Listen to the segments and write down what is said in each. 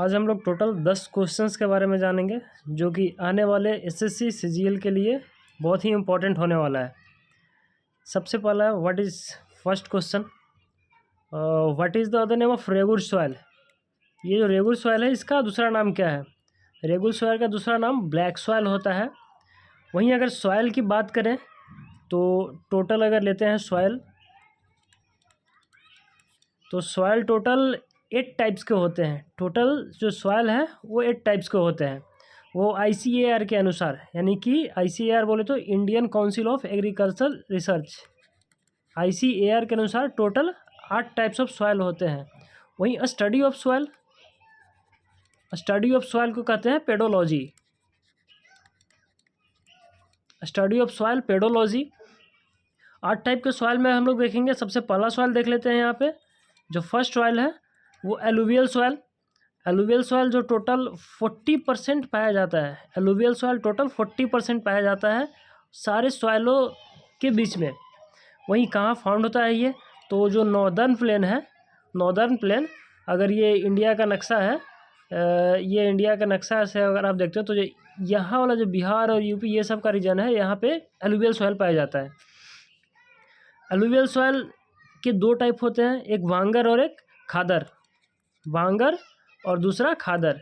आज हम लोग टोटल 10 क्वेश्चंस के बारे में जानेंगे जो कि आने वाले एसएससी सीजीएल के लिए बहुत ही इम्पोर्टेंट होने वाला है। सबसे पहला what is first question, what is the other name of regur soil. ये जो रेगुर सॉइल है इसका दूसरा नाम क्या है? रेगुर सॉइल का दूसरा नाम ब्लैक सॉइल होता है। वहीं अगर सॉइल की बात करें तो टोटल अगर लेते हैं सॉइल, तो सॉइल टोटल 8 टाइप्स के होते हैं। टोटल जो सॉइल है वो 8 टाइप्स के होते हैं, वो ICAR के अनुसार, यानी कि ICAR बोले तो Indian council of agriculture research, ICAR के अनुसार टोटल 8 टाइप्स ऑफ सॉइल होते हैं। वहीं study of soil, study of soil को कहते हैं pedology, study of soil pedology. 8 type के सॉइल में हम लोग देखेंगे। सबसे पहला सॉइल देख लेते हैं। यहाँ पे जो फर्स्ट सॉइल है वो एलुवियल सॉइल। एलुवियल सॉइल जो टोटल 40% पाया जाता है, एलुवियल सॉइल टोटल 40% पाया जाता है सारे सॉइलों के बीच में। वहीं कहाँ फाउंड होता है ये? तो जो नॉर्दर्न प्लेन है, नॉर्दर्न प्लेन, अगर ये इंडिया का नक्शा है, ये इंडिया का नक्शा से अगर आप देखते हो तो यहाँ वाला जो बिहार और यूपी ये सब का रीजन है, यहाँ पे एलुवियल सॉइल पाया जाता है। एलुवियल सॉइल के 2 टाइप होते हैं, एक वांगर और एक खादर। वांगर और दूसरा खादर।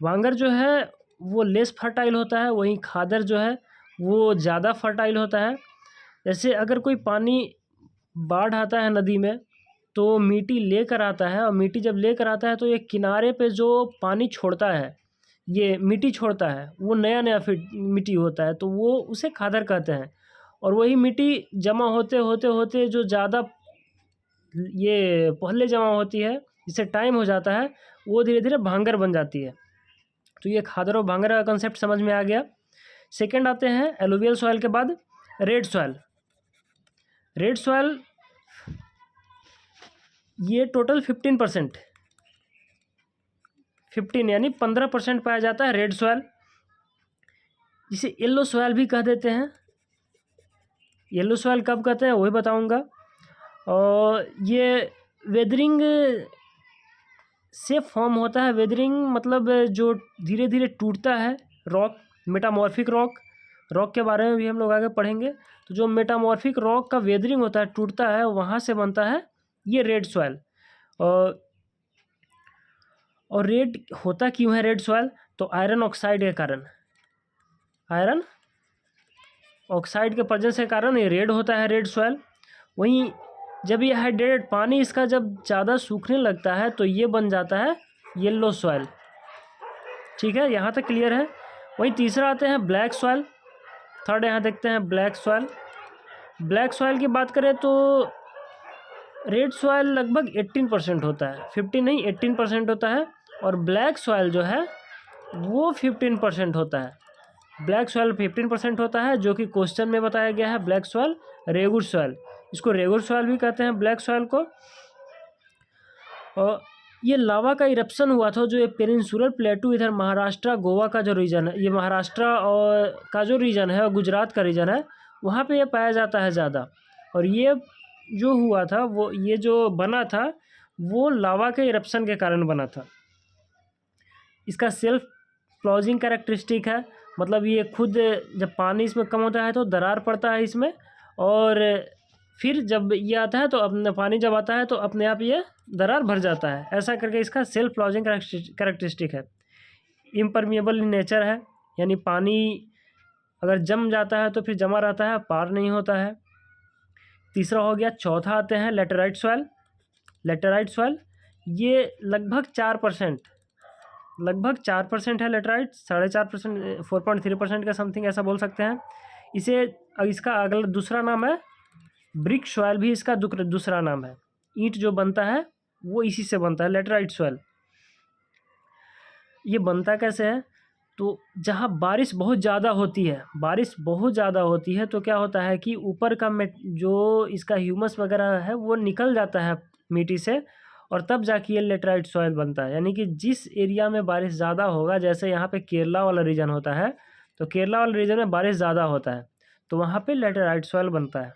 वांगर जो है वो लेस फर्टाइल होता है, वहीं खादर जो है वो ज़्यादा फर्टाइल होता है। जैसे अगर कोई पानी बाढ़ आता है नदी में तो मिट्टी लेकर आता है, और मिट्टी जब लेकर आता है तो ये किनारे पे जो पानी छोड़ता है, ये मिट्टी छोड़ता है, वो नया नया फिर मिट्टी होता है, तो वो उसे खादर कहते हैं। और वही मिट्टी जमा होते होते होते जो ज़्यादा ये पहले जमा होती है, जिससे टाइम हो जाता है, वो धीरे धीरे भांगर बन जाती है। तो ये खादर और भांगर का कंसेप्ट समझ में आ गया। सेकंड आते हैं एलुवियल सॉइल के बाद रेड सॉइल। रेड सॉइल ये टोटल 15% 15 यानी 15% पाया जाता है रेड सॉइल, जिसे येलो सॉइल भी कह देते हैं। येलो सॉइल कब कहते हैं वही बताऊंगा। और ये वेदरिंग से फॉर्म होता है। वेदरिंग मतलब जो धीरे धीरे टूटता है रॉक, मेटामॉर्फिक रॉक, रॉक के बारे में भी हम लोग आगे पढ़ेंगे। तो जो मेटामॉर्फिक रॉक का वेदरिंग होता है, टूटता है, वहाँ से बनता है ये रेड सॉइल। और रेड होता क्यों है रेड सॉइल? तो आयरन ऑक्साइड के कारण, आयरन ऑक्साइड के प्रेजेंस के कारण ये रेड होता है रेड सॉइल। वहीं जब ये हाइड्रेटेड पानी इसका जब ज़्यादा सूखने लगता है तो ये बन जाता है येलो सॉइल। ठीक है, यहाँ तक क्लियर है। वहीं तीसरा आते हैं ब्लैक सॉइल। थर्ड यहाँ देखते हैं ब्लैक सॉइल। ब्लैक सॉइल की बात करें तो रेड सॉइल लगभग 18% होता है, 15 नहीं 18% होता है, और ब्लैक सॉइल जो है वो 15% होता है। ब्लैक सॉइल 15% होता है, जो कि क्वेश्चन में बताया गया है। ब्लैक सॉइल रेगुर सॉइल, इसको रेगुर सॉइल भी कहते हैं ब्लैक सॉइल को। और ये लावा का इरप्शन हुआ था, जो ये पेनिनसुलर प्लेटू इधर महाराष्ट्र गोवा का जो रीजन है, ये महाराष्ट्र और का जो रीजन है और गुजरात का रीजन है, वहाँ पे ये पाया जाता है ज़्यादा। और ये जो हुआ था, वो ये जो बना था वो लावा के इरप्शन के कारण बना था। इसका सेल्फ क्लोजिंग कैरेक्टरिस्टिक है, मतलब ये खुद जब पानी इसमें कम होता है तो दरार पड़ता है इसमें, और फिर जब ये आता है तो अपने पानी जब आता है तो अपने आप ये दरार भर जाता है। ऐसा करके इसका सेल्फ क्लोजिंग कैरेक्टरिस्टिक है। इम्परमिएबल इन नेचर है, यानी पानी अगर जम जाता है तो फिर जमा रहता है, पार नहीं होता है। तीसरा हो गया। चौथा आते हैं लेटेराइट सॉइल। लेटेराइट सॉइल ये लगभग 4% है लेटेराइट, 4.5%, 4.3% का समथिंग ऐसा बोल सकते हैं इसे। इसका अगला दूसरा नाम है ब्रिक सॉइल, भी इसका दूसरा नाम है। ईंट जो बनता है वो इसी से बनता है, लेटेराइट सॉइल। ये बनता कैसे है? तो जहाँ बारिश बहुत ज़्यादा होती है, बारिश बहुत ज़्यादा होती है तो क्या होता है कि ऊपर का जो इसका ह्यूमस वगैरह है वो निकल जाता है मिट्टी से, और तब जाके ये लेटेराइट सॉइल बनता है। यानी कि जिस एरिया में बारिश ज़्यादा होगा, जैसे यहाँ पे केरला वाला रीजन होता है, तो केरला वाले रीजन में बारिश ज़्यादा होता है तो वहाँ पे लेटेराइट सॉइल बनता है।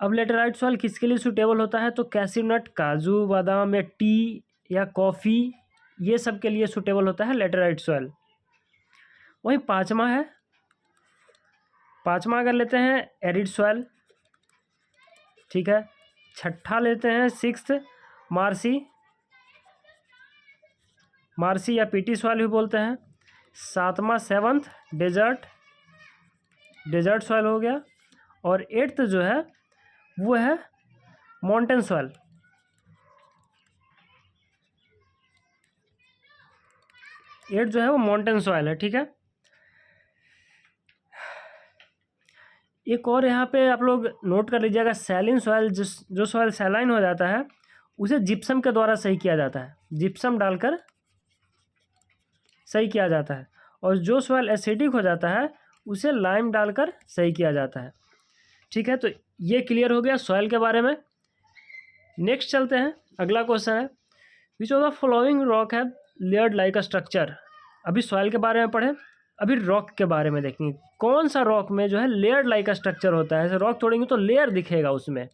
अब लेटेराइट सॉइल किसके लिए सूटेबल होता है? तो कैश्यू नट, काजू बादाम या टी या कॉफ़ी, ये सब के लिए सूटेबल होता है लेटेराइट सॉइल। वहीं पाँचवा अगर लेते हैं एरिड सॉइल, ठीक है। छठा लेते हैं सिक्स्थ मार्सी या पीटी सॉइल भी बोलते हैं। सातवां सेवंथ डेजर्ट सॉइल हो गया। और एट्थ जो है वो है माउंटेन सॉइल। एट्थ जो है वो माउंटेन सॉइल है, ठीक है। एक और यहाँ पे आप लोग नोट कर लीजिएगा, सैलिन सॉइल, जो सॉइल सैलाइन हो जाता है उसे जिप्सम के द्वारा सही किया जाता है, जिप्सम डालकर सही किया जाता है। और जो सॉइल एसिडिक हो जाता है उसे लाइम डालकर सही किया जाता है, ठीक है। तो ये क्लियर हो गया सॉइल के बारे में। नेक्स्ट चलते हैं, अगला क्वेश्चन है which of the following rock है लेयर्ड लाइक अ स्ट्रक्चर। अभी सॉइल के बारे में पढ़े, अभी रॉक के बारे में देखेंगे कौन सा रॉक में जो है लेयर्ड लाइक का स्ट्रक्चर होता है। ऐसे रॉक तोड़ेंगे तो लेयर दिखेगा उसमें,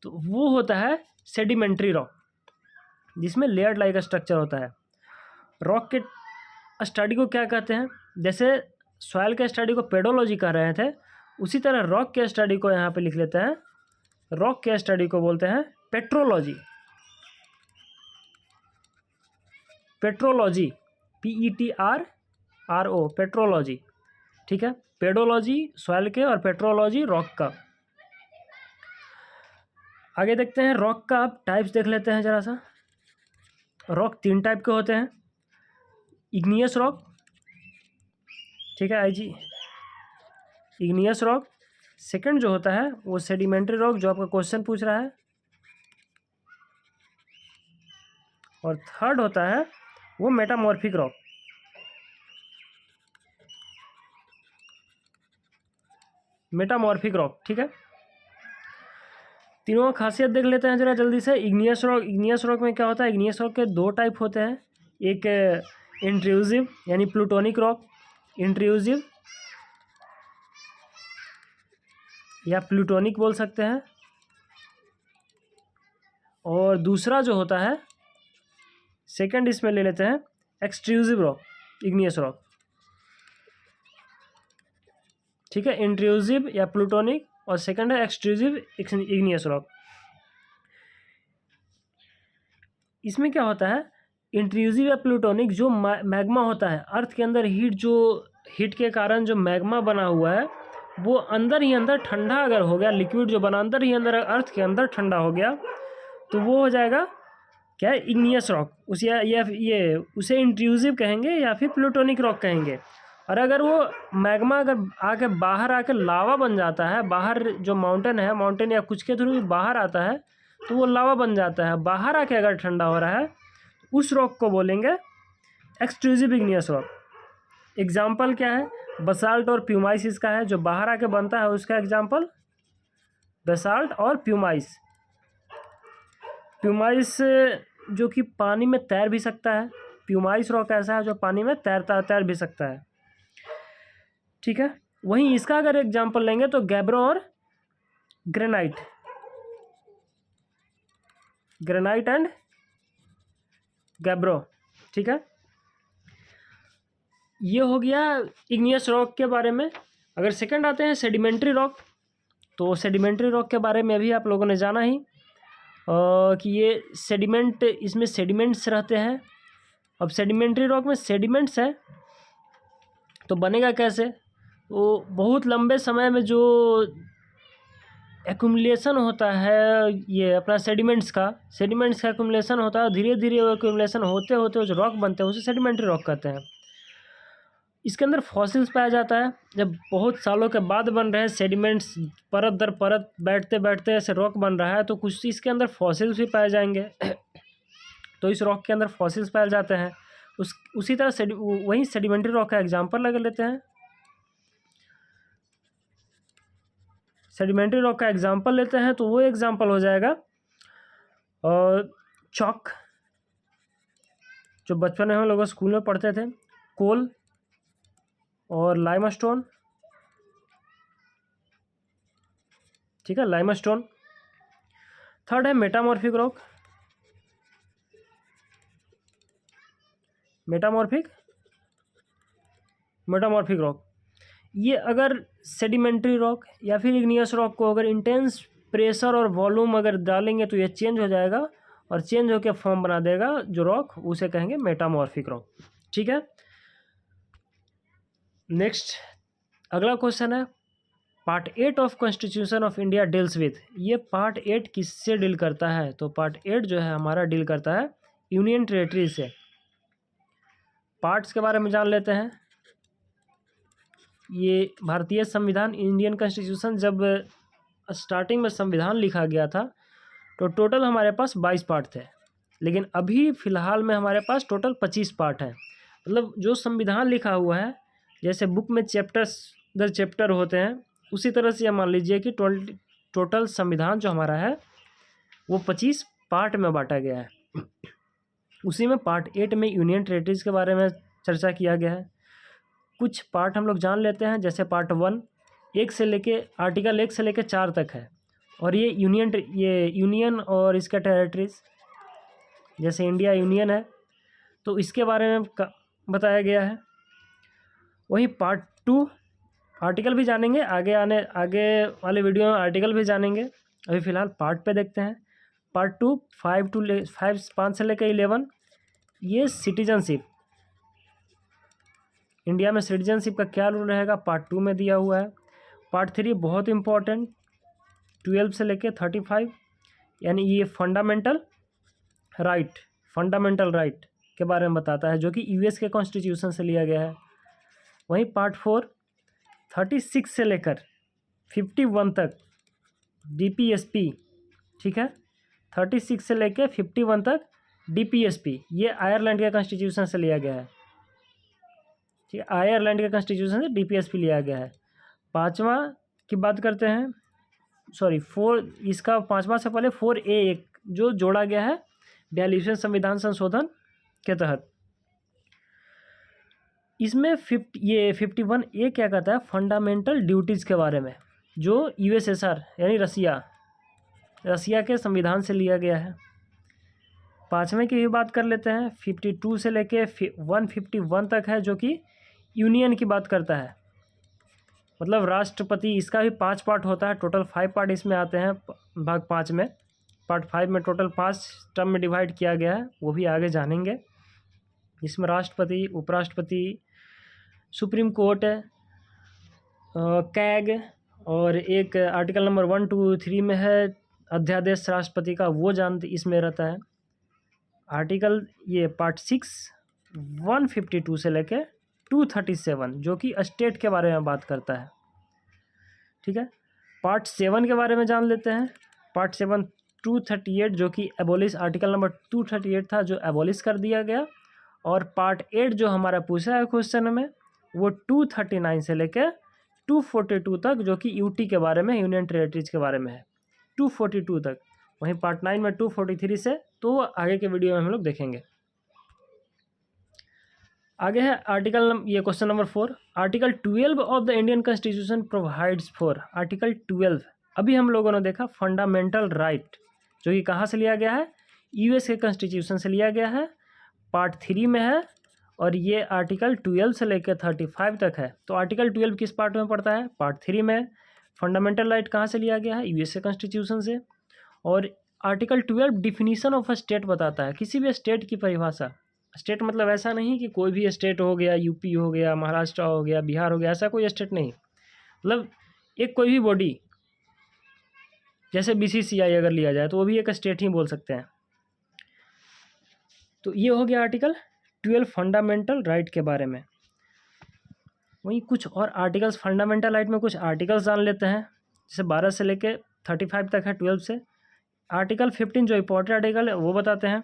तो वो होता है सेडिमेंट्री रॉक, जिसमें लेयर्ड लाइक का स्ट्रक्चर होता है। रॉक के स्टडी को क्या कहते हैं, जैसे सॉइल के स्टडी को पेडोलॉजी कह रहे थे, उसी तरह रॉक के स्टडी को यहाँ पे लिख लेते हैं, रॉक के स्टडी को बोलते हैं पेट्रोलॉजी। PETRO पेट्रोलॉजी, ठीक है। पेडोलॉजी सॉइल के और पेट्रोलॉजी रॉक का। आगे देखते हैं रॉक का, आप टाइप्स देख लेते हैं जरा सा। रॉक 3 टाइप के होते हैं, इग्नियस रॉक, ठीक है, इग्नियस रॉक। सेकंड जो होता है वो सेडिमेंट्री रॉक, जो आपका क्वेश्चन पूछ रहा है। और थर्ड होता है वो मेटामॉर्फिक रॉक। ठीक है। तीनों खासियत देख लेते हैं जरा जल्दी से। इग्नियस रॉक में क्या होता है, इग्नियस रॉक के 2 टाइप होते हैं, एक इंट्रूसिव यानी प्लूटोनिक रॉक, इंट्रूसिव या प्लूटोनिक बोल सकते हैं। और दूसरा जो होता है सेकंड, इसमें ले लेते हैं एक्सट्रूसिव रॉक, इग्नियस रॉक, ठीक है। इंट्रूसिव या प्लूटोनिक और सेकंड है एक्सट्रूसिव इग्नियस रॉक। इसमें क्या होता है, इंट्रूसिव या प्लूटोनिक जो मैग्मा होता है, अर्थ के अंदर हीट के कारण जो मैग्मा बना हुआ है वो अंदर ही अंदर ठंडा अगर हो गया, लिक्विड जो बना अंदर ही अंदर अर्थ के अंदर ठंडा हो गया, तो वो हो जाएगा क्या, इग्नियस रॉक। उसे इंट्रूसिव कहेंगे या फिर प्लूटोनिक रॉक कहेंगे। और अगर वो मैग्मा अगर आके बाहर आके लावा बन जाता है, बाहर जो माउंटेन या कुछ के थ्रू भी बाहर आता है तो वो लावा बन जाता है, बाहर आके अगर ठंडा हो रहा है उस रॉक को बोलेंगे एक्सट्रूसिव इग्नियस रॉक। एग्जाम्पल क्या है, बसाल्ट और प्यूमाइस इसका है, जो बाहर आके बनता है उसका एग्जाम्पल बसाल्ट और प्यूमाइस जो कि पानी में तैर भी सकता है। प्यूमाइस रॉक ऐसा है जो पानी में तैर भी सकता है, ठीक है। वहीं इसका अगर एग्जाम्पल लेंगे तो गैब्रो और ग्रेनाइट एंड गैब्रो, ठीक है। ये हो गया इग्नियस रॉक के बारे में। अगर सेकंड आते हैं सेडिमेंट्री रॉक, तो सेडिमेंट्री रॉक के बारे में भी आप लोगों ने जाना ही कि ये सेडिमेंट, इसमें सेडिमेंट्स रहते हैं। अब सेडिमेंट्री रॉक में सेडिमेंट्स है तो बनेगा कैसे, तो बहुत लंबे समय में जो एक्यूमुलेशन होता है, ये अपना सेडिमेंट्स का एक्यूमुलेशन होता है, धीरे धीरे वो एक्यूमुलेशन होते होते जो रॉक बनते हैं उसे सेडिमेंट्री रॉक कहते हैं। इसके अंदर फॉसिल्स पाया जाता है, जब बहुत सालों के बाद बन रहे हैं सेडिमेंट्स, परत दर परत बैठते बैठते ऐसे रॉक बन रहा है, तो कुछ इसके अंदर फॉसिल्स भी पाए जाएंगे। तो इस रॉक के अंदर फॉसिल्स पाए जाते हैं। उसी तरह वही सेडिमेंट्री रॉक का एग्जाम्पल लगा लेते हैं। सेडिमेंट्री रॉक का एग्जाम्पल लेते हैं तो वो एग्जाम्पल हो जाएगा चॉक, जो बचपन में हम लोग स्कूल में पढ़ते थे, कोल और लाइमस्टोन, ठीक है, लाइमस्टोन। थर्ड है मेटामॉर्फिक रॉक, मेटामॉर्फिक रॉक। ये अगर सेडिमेंट्री रॉक या फिर इग्नियस रॉक को अगर इंटेंस प्रेशर और वॉल्यूम अगर डालेंगे तो ये चेंज हो जाएगा और चेंज होकर फॉर्म बना देगा जो रॉक, उसे कहेंगे मेटामॉर्फिक रॉक। ठीक है, नेक्स्ट अगला क्वेश्चन है part 8 of constitution of India deals with. ये पार्ट 8 किससे डील करता है? तो पार्ट 8 जो है हमारा डील करता है यूनियन टेरेटरी से। पार्ट्स के बारे में जान लेते हैं। ये भारतीय संविधान, इंडियन कॉन्स्टिट्यूशन, जब स्टार्टिंग में संविधान लिखा गया था तो टोटल हमारे पास 22 पार्ट थे, लेकिन अभी फ़िलहाल में हमारे पास टोटल 25 पार्ट है। मतलब जो संविधान लिखा हुआ है, जैसे बुक में चैप्टर्स दर चैप्टर होते हैं, उसी तरह से मान लीजिए कि टोटल संविधान जो हमारा है वो 25 पार्ट में बांटा गया है। उसी में पार्ट 8 में यूनियन टेरेटरीज़ के बारे में चर्चा किया गया है। कुछ पार्ट हम लोग जान लेते हैं, जैसे पार्ट 1 1 से लेके आर्टिकल 1 से लेके 4 तक है, और ये यूनियन और इसका टेरेटरीज़, जैसे इंडिया यूनियन है तो इसके बारे में बताया गया है। वही पार्ट 2 आर्टिकल भी जानेंगे, आगे वाले वीडियो में आर्टिकल भी जानेंगे। अभी फ़िलहाल पार्ट पे देखते हैं। पार्ट 2 5 से लेकर 11, ये सिटीजनशिप, इंडिया में सिटीजनशिप का क्या रूल रहेगा, पार्ट 2 में दिया हुआ है। पार्ट 3 बहुत इम्पोर्टेंट, 12 से लेकर 35, यानी ये फंडामेंटल राइट के बारे में बताता है, जो कि यूएस के कॉन्स्टिट्यूशन से लिया गया है। वहीं पार्ट 4 36 से लेकर 51 तक डीपीएसपी, ठीक है, 36 से लेकर 51 तक डीपीएसपी, ये आयरलैंड के कॉन्स्टिट्यूशन से लिया गया है। ठीक है, आयरलैंड के कॉन्स्टिट्यूशन से डीपीएसपी लिया गया है। 5वां की बात करते हैं, 4, इसका 5वां से पहले 4A जो जोड़ा गया है 42वें संविधान संशोधन के तहत। इसमें 51A क्या कहता है, फंडामेंटल ड्यूटीज़ के बारे में, जो यूएसएसआर यानी रसिया के संविधान से लिया गया है। 5वें की भी बात कर लेते हैं, 52 से लेके 151 तक है, जो कि यूनियन की बात करता है, मतलब राष्ट्रपति। इसका भी 5 पार्ट होता है, टोटल 5 पार्ट इसमें आते हैं भाग 5 में। पार्ट 5 में टोटल 5 टर्म में डिवाइड किया गया है, वो भी आगे जानेंगे। इसमें राष्ट्रपति, उपराष्ट्रपति, सुप्रीम कोर्ट, कैग, और एक आर्टिकल नंबर 1, 2, 3 में है अध्यादेश राष्ट्रपति का, वो इसमें रहता है। आर्टिकल ये पार्ट 6 152 से लेके 237, जो कि स्टेट के बारे में बात करता है। ठीक है, पार्ट 7 के बारे में जान लेते हैं। पार्ट 7 238, जो कि एबोलिश, आर्टिकल नंबर 238 था जो एबोलिश कर दिया गया। और पार्ट 8 जो हमारा पूछा है क्वेश्चन में, वो 239 से लेकर 242 तक, जो कि यूटी के बारे में, यूनियन टेरेटरीज के बारे में है, 242 तक। वहीं पार्ट 9 में 243 से, तो आगे के वीडियो में हम लोग देखेंगे। आगे है ये question number 4, article 12 of the Indian constitution provides for. Article 12 अभी हम लोगों ने देखा फंडामेंटल राइट, जो कि कहाँ से लिया गया है, यूएस के कॉन्स्टिट्यूशन से लिया गया है, पार्ट 3 में है, और ये आर्टिकल 12 से लेकर 35 तक है। तो आर्टिकल 12 किस पार्ट में पड़ता है, पार्ट 3 में। फंडामेंटल राइट कहाँ से लिया गया है, यूएस के कॉन्स्टिट्यूशन से। और article 12 definition of a state बताता है, किसी भी स्टेट की परिभाषा। स्टेट मतलब ऐसा नहीं कि कोई भी स्टेट हो गया, यूपी हो गया, महाराष्ट्र हो गया, बिहार हो गया, ऐसा कोई स्टेट नहीं। मतलब एक कोई भी बॉडी, जैसे बीसीसीआई अगर लिया जाए तो वो भी एक स्टेट ही बोल सकते हैं। तो ये हो गया आर्टिकल 12 फंडामेंटल राइट के बारे में। वहीं कुछ और आर्टिकल्स फंडामेंटल राइट में, कुछ आर्टिकल्स जान लेते हैं, जैसे 12 से लेके 35 तक है 12 से। आर्टिकल 15 जो इम्पोर्टेंट आर्टिकल है वो बताते हैं।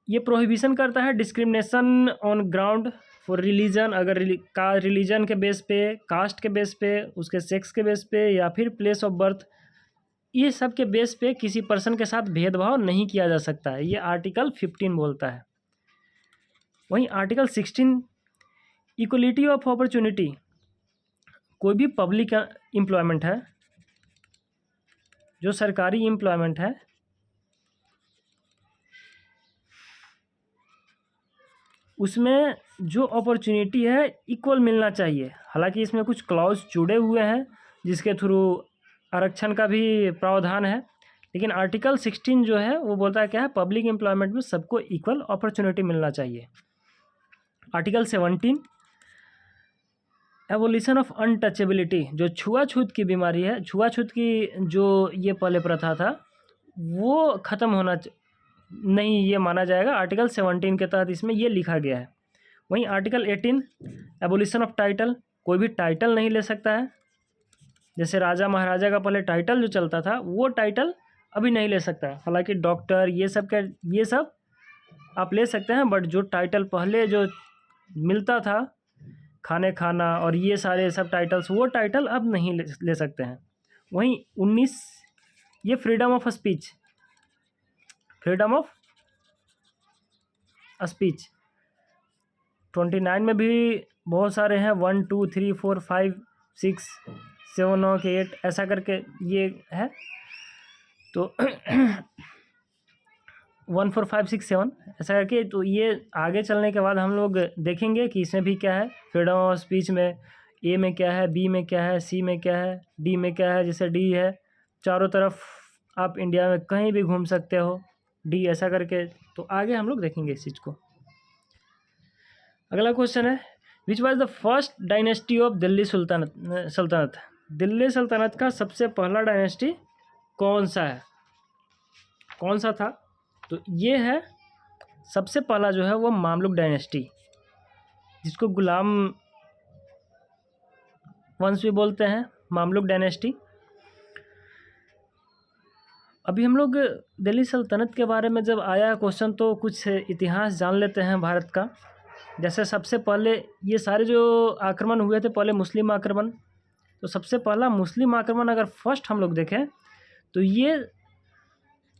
ये प्रोहिबिशन करता है discrimination on ground for religion, अगर रिलीजन के बेस पे, कास्ट के बेस पे, उसके सेक्स के बेस पे, या फिर प्लेस ऑफ बर्थ, ये सब के बेस पे किसी पर्सन के साथ भेदभाव नहीं किया जा सकता है, ये आर्टिकल 15 बोलता है। वहीं आर्टिकल 16 इक्वलिटी ऑफ अपॉर्चुनिटी, कोई भी पब्लिक एम्प्लॉयमेंट है, जो सरकारी एम्प्लॉयमेंट है, उसमें जो अपॉर्चुनिटी है इक्वल मिलना चाहिए। हालांकि इसमें कुछ क्लॉज जुड़े हुए हैं जिसके थ्रू आरक्षण का भी प्रावधान है, लेकिन आर्टिकल 16 जो है वो बोलता है क्या है, पब्लिक एम्प्लॉयमेंट में सबको इक्वल अपॉर्चुनिटी मिलना चाहिए। आर्टिकल 17 एवोल्यूशन ऑफ अनटचेबिलिटी, जो छुआछूत की बीमारी है, छुआछूत की जो ये पहले प्रथा था वो ख़त्म होना नहीं ये माना जाएगा। आर्टिकल 17 के तहत इसमें ये लिखा गया है। वहीं आर्टिकल 18 एबोलिशन ऑफ टाइटल, कोई भी टाइटल नहीं ले सकता है। जैसे राजा महाराजा का पहले टाइटल जो चलता था वो टाइटल अभी नहीं ले सकता है। हालांकि डॉक्टर ये सब आप ले सकते हैं, बट जो टाइटल पहले जो मिलता था, खाना और ये सारे सब टाइटल्स, वो टाइटल अब नहीं ले सकते हैं। वहीं 19 ये freedom of speech, freedom of speech 29 में भी बहुत सारे हैं, 1 2 3 4 5 6 7 8 ऐसा करके ये है। तो 1 4 5 6 7 ऐसा करके, तो ये आगे चलने के बाद हम लोग देखेंगे कि इसमें भी क्या है। फ्रीडम ऑफ स्पीच में ए में क्या है, बी में क्या है, सी में क्या है, डी में क्या है। जैसे डी है, चारों तरफ आप इंडिया में कहीं भी घूम सकते हो, डी ऐसा करके। तो आगे हम लोग देखेंगे इस चीज़ को। अगला क्वेश्चन है, which was the first dynasty of Delhi सल्तनत। दिल्ली सल्तनत का सबसे पहला डायनेस्टी कौन सा है, कौन सा था? तो ये है सबसे पहला जो है वो मामलुक डायनेस्टी, जिसको गुलाम वंश भी बोलते हैं, मामलुक डायनेस्टी। अभी हम लोग दिल्ली सल्तनत के बारे में जब आया क्वेश्चन तो कुछ इतिहास जान लेते हैं भारत का। जैसे सबसे पहले ये सारे जो आक्रमण हुए थे, पहले मुस्लिम आक्रमण, तो सबसे पहला मुस्लिम आक्रमण अगर फर्स्ट हम लोग देखें तो ये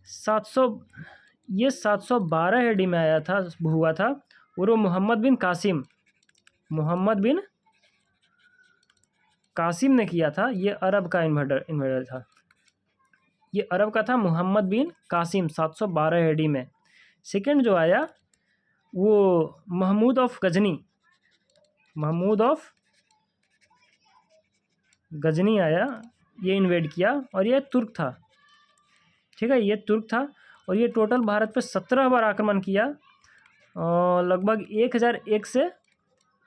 712 एडी में आया था, हुआ था। और वो मोहम्मद बिन कासिम ने किया था। ये अरब का इन्वेडर था, ये अरब का था, मोहम्मद बिन कासिम 712 एडी में। सेकंड जो आया वो महमूद ऑफ गजनी आया, ये इन्वेड किया और ये तुर्क था। ठीक है, ये तुर्क था और ये टोटल भारत पे 17 बार आक्रमण किया और लगभग 1001 से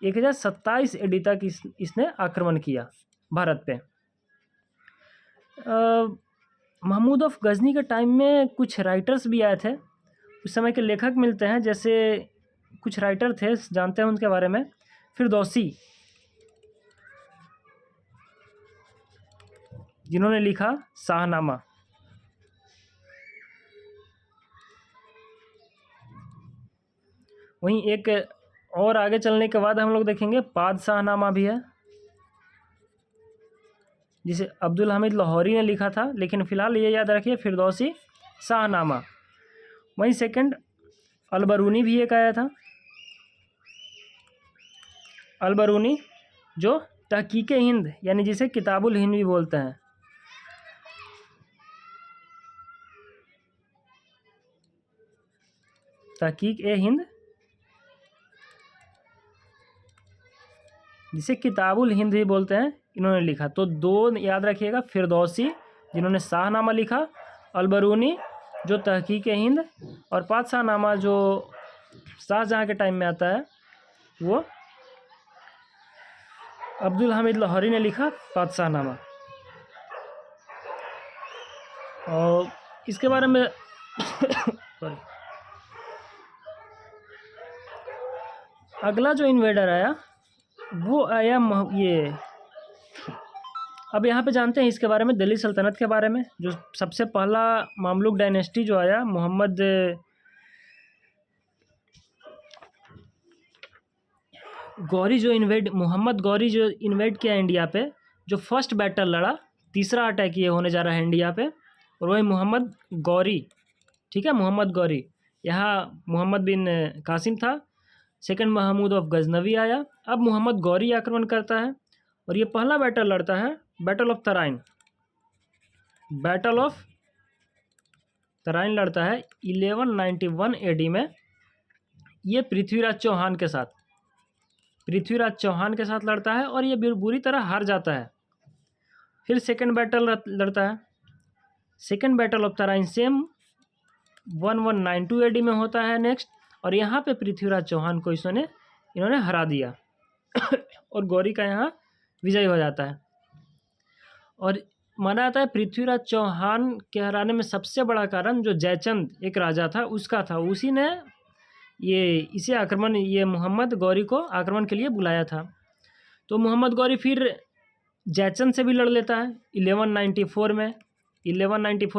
1027 एडी तक इसने आक्रमण किया भारत पे। महमूद ऑफ गजनी के टाइम में कुछ राइटर्स भी आए थे, उस समय के लेखक मिलते हैं। जैसे कुछ राइटर थे, जानते हैं उनके बारे में। फिरदौसी, जिन्होंने लिखा शाहनामा। वहीं एक और आगे चलने के बाद हम लोग देखेंगे पादशाहनामा भी है, जिसे अब्दुल हामिद लाहौरी ने लिखा था, लेकिन फ़िलहाल ये याद रखिए फिरदौसी शाहनामा। वहीं सेकंड अलबरूनी भी एक आया था, अलबरूनी जो तहकीक हिंद यानी जिसे किताबुल हिंद भी बोलते हैं। तहकीक हिंद जिसे किताबुल हिंद भी बोलते हैं, इन्होंने लिखा। तो दो याद रखिएगा, फिरदौसी जिन्होंने शाहनामा लिखा, अलबरूनी जो तहकीक हिंद, और पादशाहनामा जो शाहजहाँ के टाइम में आता है, वो अब्दुल हामिद लाहौरी ने लिखा पादशाहनामा। और इसके बारे में अगला जो इन्वेडर आया वो आया ये, अब यहाँ पे जानते हैं इसके बारे में, दिल्ली सल्तनत के बारे में। जो सबसे पहला मामलुक डायनेस्टी जो आया, मोहम्मद गौरी जो इन्वेड किया इंडिया पे, जो फर्स्ट बैटल लड़ा, तीसरा अटैक ये होने जा रहा है इंडिया पे, और वही मोहम्मद गौरी। ठीक है, मोहम्मद गौरी। यहाँ मोहम्मद बिन कासिम था, सेकंड महमूद ऑफ गजनवी आया, अब मोहम्मद गौरी आक्रमण करता है और ये पहला बैटल लड़ता है, बैटल ऑफ तराइन लड़ता है 1191 एडी में। ये पृथ्वीराज चौहान के साथ, पृथ्वीराज चौहान के साथ लड़ता है और ये बुरी तरह हार जाता है। फिर सेकंड बैटल लड़ता है, सेकंड बैटल ऑफ तराइनसेम 1192 AD में होता है नेक्स्ट, और यहाँ पे पृथ्वीराज चौहान को इन्होंने हरा दिया और गौरी का यहाँ विजय हो जाता है। और माना जाता है पृथ्वीराज चौहान के हराने में सबसे बड़ा कारण जो जयचंद एक राजा था उसका था, उसी ने ये मोहम्मद गौरी को आक्रमण के लिए बुलाया था। तो मोहम्मद गौरी फिर जयचंद से भी लड़ लेता है 1194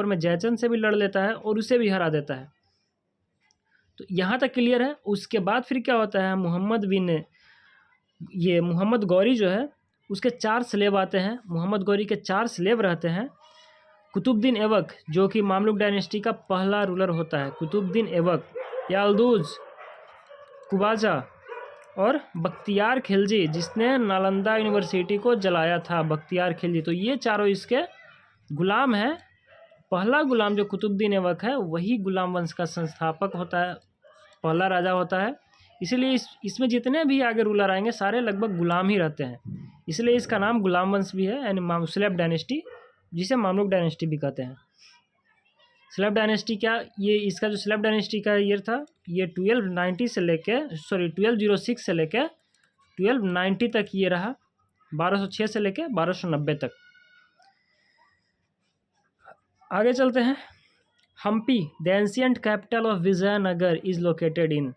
में जयचंद से भी लड़ लेता है और उसे भी हरा देता है। तो यहाँ तक क्लियर है। उसके बाद फिर क्या होता है, मोहम्मद गौरी जो है उसके 4 स्लेव आते हैं। मोहम्मद गौरी के 4 स्लेव रहते हैं। कुतुबुद्दीन ऐबक जो कि मामलुक डायनेस्टी का पहला रूलर होता है, कुतुबुद्दीन ऐबक, याल्दूज, कुबाजा और बख्तियार खिलजी जिसने नालंदा यूनिवर्सिटी को जलाया था, बख्तियार खिलजी। तो ये चारों इसके गुलाम हैं। पहला गुलाम जो कुतुबुद्दीन ऐबक है वही गुलाम वंश का संस्थापक होता है, पहला राजा होता है। इसलिए इसमें जितने भी आगे रूलर आएंगे सारे लगभग गुलाम ही रहते हैं, इसलिए इसका नाम गुलाम वंश भी है, यानी स्लेव डायनेस्टी, जिसे मामलुक डायनेस्टी भी कहते हैं। स्लेव डायनेस्टी इसका जो स्लेव डायनेस्टी का ईयर था ये 1206 से लेके 1290 तक ये रहा, 1206 से लेके 1290 तक। आगे चलते हैं। Hampi the ancient capital of Vijayanagar is located in,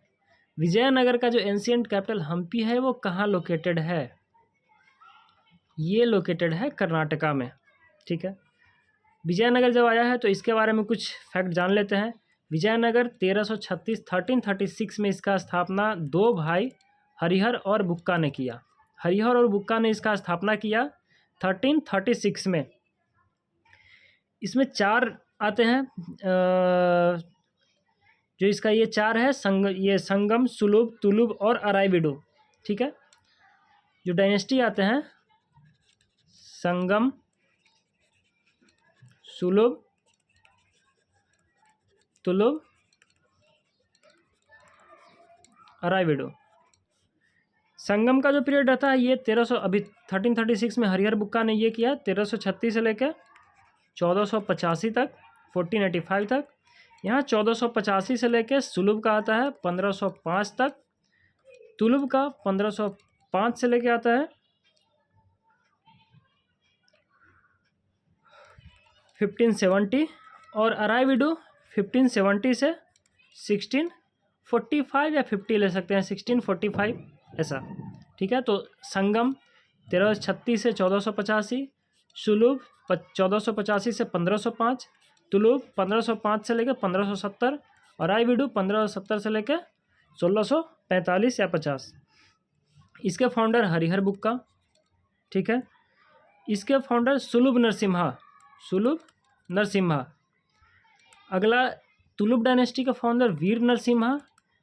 Vijayanagar का जो एंशिएंट कैपिटल हम्पी है वो कहाँ लोकेटेड है, ये लोकेटेड है कर्नाटका में। ठीक है, विजयनगर जब आया है तो इसके बारे में कुछ फैक्ट जान लेते हैं। विजयनगर 1336 में इसका स्थापना 2 भाई हरिहर और बुक्का ने किया। हरिहर और बुक्का ने इसका स्थापना किया 1336 में। इसमें 4 आते हैं, जो इसका ये 4 है संगम, सुलुभ, तुलुभ और अराइविडु। ठीक है, जो डायनेस्टी आते हैं संगम, सुलुभ, तुलुभ, अराइविडु। संगम का जो पीरियड रहता है ये 1336 में हरिहर बुक्का ने ये किया 1336 से लेकर 1485 तक, 1485 तक। यहाँ 1485 से लेकर सुलुभ का आता है 1505 तक, तुलुभ का 1505 से लेकर आता है 1570, और अराइविडु 1570 से 1645 या 50 ले सकते हैं, 1645 ऐसा। ठीक है, तो संगम 1336 से 1485, सुलुभ 1485 से 1505, तुलुभ 1505 से लेकर 1570, और अराइविडु 1570 से लेकर 1645 या 50। इसके फाउंडर हरिहर बुक्का। ठीक है, इसके फाउंडर सुलुभ नरसिम्हा। अगला तुलुभ डायनेस्टी का फाउंडर वीर नरसिम्हा,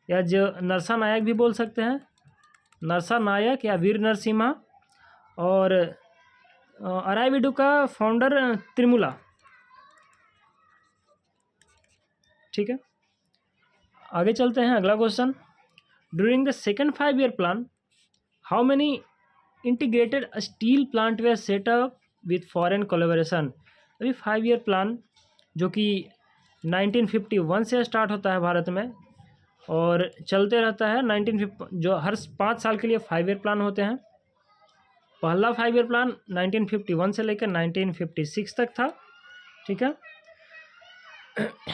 या जो नरसा नायक भी बोल सकते हैं, नरसा नायक या वीर नरसिम्हा। और अराइविडु का फाउंडर त्रिमुला। ठीक है, आगे चलते हैं। अगला question, during the second 5-year plan how many integrated steel plant were set up with foreign collaboration. अभी 5-year प्लान जो कि 1951 से स्टार्ट होता है भारत में और चलते रहता है 1950, जो हर 5 साल के लिए 5-year प्लान होते हैं। पहला 5-year प्लान 1951 से लेकर 1956 तक था। ठीक है,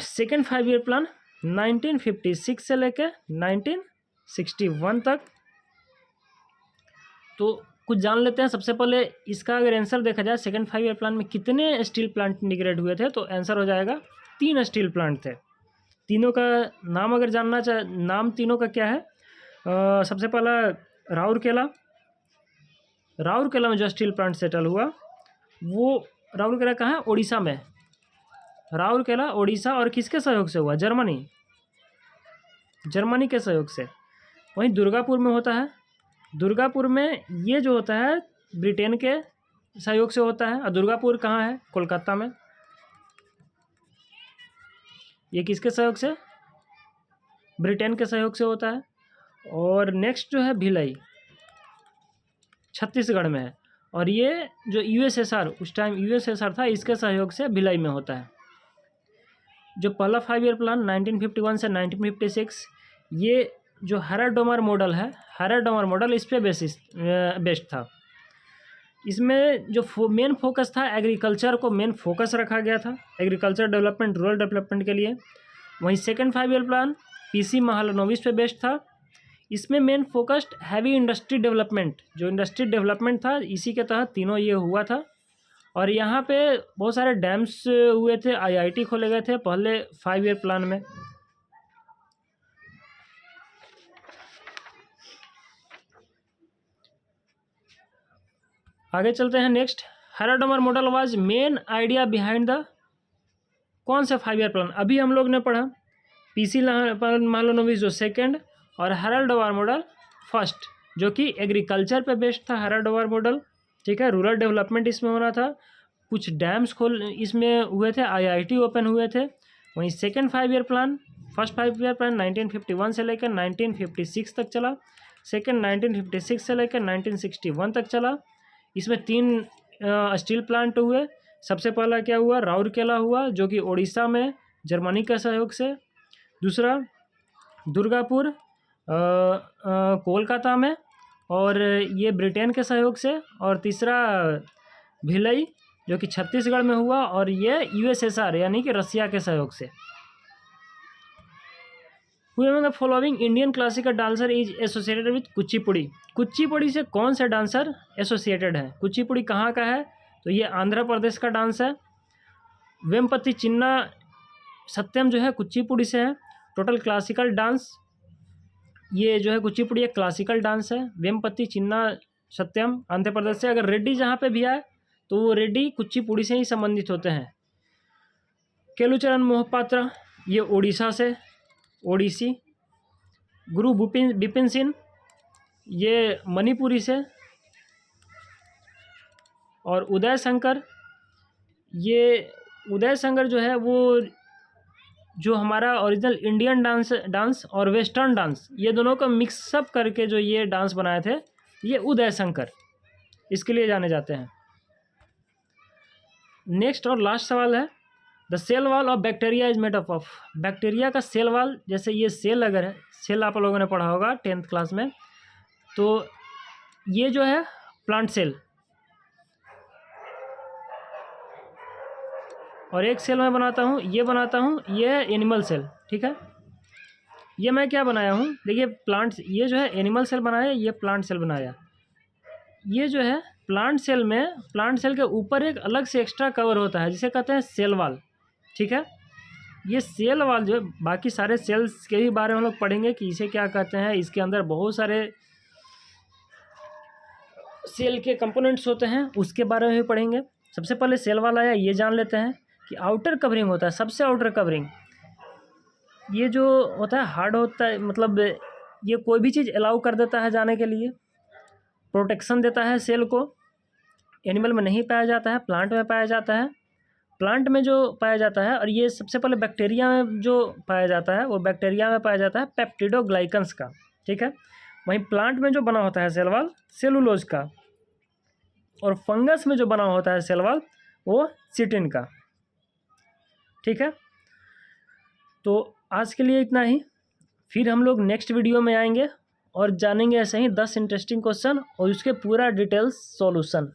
सेकेंड 5-year प्लान 1956 से लेकर 1961 तक। तो कुछ जान लेते हैं। सबसे पहले इसका अगर आंसर देखा जाए सेकेंड 5-year प्लान में कितने स्टील प्लांट इंटीग्रेट हुए थे, तो आंसर हो जाएगा 3 स्टील प्लांट थे। तीनों का नाम अगर जानना चाहे, नाम तीनों का क्या है, सबसे पहला राउरकेला में जो स्टील प्लांट सेटल हुआ वो राउरकेला कहाँ है, ओडिशा में। राउरकेला ओडिशा, और किसके सहयोग से हुआ, जर्मनी के सहयोग से। वहीं दुर्गापुर में होता है, दुर्गापुर में ये जो होता है ब्रिटेन के सहयोग से होता है। और दुर्गापुर कहाँ है, कोलकाता में। ये किसके सहयोग से, ब्रिटेन के सहयोग से होता है। और नेक्स्ट जो है भिलाई, छत्तीसगढ़ में है। और ये जो यूएसएसआर, उस टाइम यूएसएसआर था, इसके सहयोग से भिलाई में होता है। जो पहला 5 ईयर प्लान 1951 से 1956, ये जो हैराडोमर मॉडल है, हैराडोमर मॉडल इस पे बेस्ड था। इसमें जो मेन फोकस था, एग्रीकल्चर को मेन फोकस रखा गया था, एग्रीकल्चर डेवलपमेंट, रूरल डेवलपमेंट के लिए। वहीं second 5 year plan PC Mahalanobis पे बेस्ड था। इसमें main focused heavy industry development, जो इंडस्ट्री डेवलपमेंट था, इसी के तहत तीनों ये हुआ था। और यहाँ पे बहुत सारे डैम्स हुए थे, आईआईटी खोले गए थे पहले 5 ईयर प्लान में। आगे चलते हैं next. Harrod Domar model was main idea behind the कौन से 5 ईयर प्लान? अभी हम लोग ने पढ़ा पीसी महालनोबिस जो सेकंड, और हैराडोमर मॉडल फर्स्ट, जो कि एग्रीकल्चर पे बेस्ड था हैराडोमर मॉडल, ठीक है। रूरल डेवलपमेंट इसमें होना था, कुछ डैम्स इसमें हुए थे, आईआईटी ओपन हुए थे। वहीं second 5 year plan, first 5 year plan 1951 से लेकर 1956 तक चला, सेकंड 1956 से लेकर 1961 तक चला। इसमें 3 स्टील प्लांट हुए। सबसे पहला क्या हुआ? राउरकेला हुआ, जो कि उड़ीसा में जर्मनी के सहयोग से। दूसरा दुर्गापुर कोलकाता में, और ये ब्रिटेन के सहयोग से। और तीसरा भिलाई, जो कि छत्तीसगढ़ में हुआ, और ये यूएसएसआर यानी कि रसिया के सहयोग से। The following Indian classical dancer is associated with Kuchipudi. Kuchipudi से कौन सा डांसर एसोसिएटेड है? कुचिपुड़ी कहाँ का है? तो ये आंध्र प्रदेश का डांस है। वेम्पति चिन्ना सत्यम जो है कुचिपुड़ी से है। टोटल क्लासिकल डांस, ये जो है कुचिपुड़ी एक क्लासिकल डांस है। वेम्पति चिन्ना सत्यम आंध्र प्रदेश से। अगर रेड्डी जहाँ पे भी आए तो वो रेड्डी कुचिपुड़ी से ही संबंधित होते हैं। केलुचरण मोहपात्रा ये उड़ीसा से, ओडिसी। गुरु बिपिन सिंह ये मणिपुरी से। और उदय शंकर, ये उदय शंकर जो है वो जो हमारा ओरिजिनल इंडियन डांस और वेस्टर्न डांस, ये दोनों को मिक्सअप करके जो ये डांस बनाए थे, ये उदय शंकर इसके लिए जाने जाते हैं। नेक्स्ट और लास्ट सवाल है, the cell wall of bacteria is made up of. Bacteria का सेल वॉल, जैसे ये सेल अगर है, सेल आप लोगों ने पढ़ा होगा 10th क्लास में, तो ये जो है प्लांट सेल, और एक सेल मैं बनाता हूँ, ये बनाता हूँ, ये एनिमल सेल, ठीक है। ये मैं क्या बनाया हूँ, देखिए प्लांट, ये जो है एनिमल सेल बनाया, ये प्लांट सेल बनाया। ये जो है प्लांट सेल में, प्लांट सेल के ऊपर एक अलग से एक्स्ट्रा कवर होता है, जिसे कहते हैं सेल वॉल, ठीक है। ये सेल वॉल जो है, बाकी सारे सेल्स के ही बारे में हम लोग पढ़ेंगे कि इसे क्या कहते हैं। इसके अंदर बहुत सारे सेल के कंपोनेंट्स होते हैं, उसके बारे में भी पढ़ेंगे। सबसे पहले सेल वॉल आया, ये जान लेते हैं कि आउटर कवरिंग होता है, सबसे आउटर कवरिंग। ये जो होता है हार्ड होता है, मतलब ये कोई भी चीज़ अलाउ कर देता है जाने के लिए, प्रोटेक्शन देता है सेल को। एनिमल में नहीं पाया जाता है, प्लांट में पाया जाता है। प्लांट में जो पाया जाता है, और ये सबसे पहले बैक्टीरिया में जो पाया जाता है, वो बैक्टीरिया में पाया जाता है पेप्टिडोग्लाइकन्स का, ठीक है। वहीं प्लांट में जो बना होता है सेल वॉल, सेलुलोज का। और फंगस में जो बना होता है सेल वॉल, वो चिटिन का, ठीक है। तो आज के लिए इतना ही, फिर हम लोग नेक्स्ट वीडियो में आएंगे और जानेंगे ऐसे ही 10 इंटरेस्टिंग क्वेश्चन और उसके पूरा डिटेल्स सॉल्यूशन।